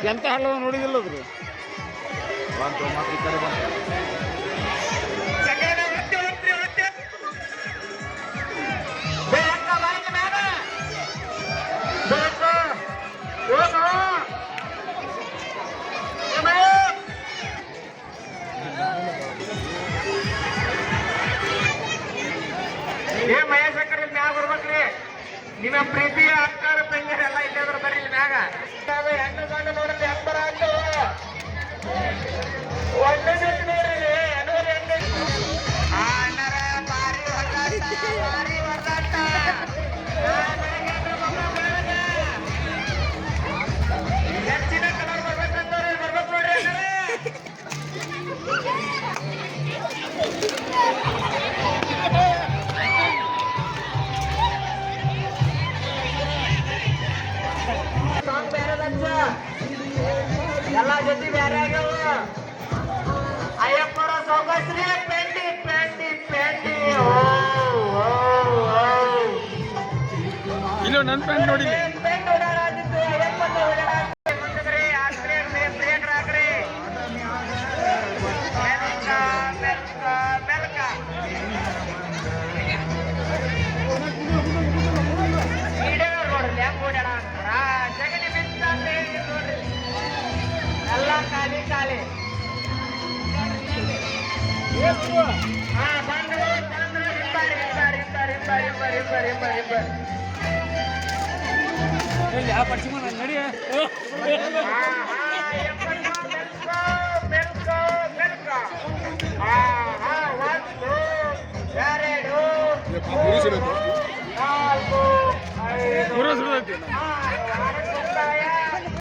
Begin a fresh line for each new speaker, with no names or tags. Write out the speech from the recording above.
ಎಂತ ಹಳ್ಳ ನೋಡಿದಿಲ್ಲದ್ರಿ
ಬಂತು ಮತ್ತೆ ಈ ಕಡೆ ಬಂತು
ಮಹೇಶ್ ಅಕ್ಕರ್ ಮ್ಯಾಗ ಬರ್ಬೇಕ್ರಿ ನಿಮ್ಮ ಪ್ರೀತಿಯ ಅಕ್ಕರ ತಂಗಿಯರೆಲ್ಲ ಇಲ್ಲಾದ್ರು ಬರ್ರಿ ಇಲ್ಲಿ ಮ್ಯಾಗ ಹೆಣ್ಣು ಗಂಡು ನೋಡಲಿ ಅಂಬರ ಅಂತ ಒಳ್ಳೆ ನೋಡ್ರಿ ಅನೂರು ಹೆಣ್ಣು ಅಣ್ಣರ ಭಾರಿ ಹೊರದಾಟ ಭಾರಿ ಹೊರದಾಟ ಹೆಚ್ಚಿನ ಕಲರ್ ಬರ್ಬೇಕಂತವ್ರಿ ಬರ್ಬೇಕು ನೋಡ್ರಿ ಎಲ್ಲ ಜೊತೆ ಬೇರೆ ಆಗ್ಯಾವ ಅಯ್ಯಪ್ಪರ ಸೌಕಸ್ರಿ ಪೆಂಡಿ ಪೆಂಡಿ ಪೆಂಡಿ
ಇಲ್ಲ ನನ್ನ ಪ್ಯಾಂಟ್ ನೋಡಿ
ಪೆಂಡ್ ಓಡಾಡಿದ್ದು ಅಯ್ಯಪ್ಪನ ಓಡಾಡ ಮುಂದ್ರಿ ಆಗ್ರಿ ಬ್ರೇಕ್ ಹಾಕ್ರಿ ಮೆಲ್ಕ ಮೆಲ್ಕ ಮೆಲ್ಕ ಈಡೇ ನೋಡ್ರಿ ಹೆಂಗ್ ಓಡಾಡ ಅಂತಾರ ಜಗನಿ ಬಿತ್ತ ನೋಡ್ರಿ ಎಲ್ಲ ಖಾಲಿ ಖಾಲಿ ಹಾ ಬಂದ್ರೆ
ನಡಿ
ಎರಡು 4 5 6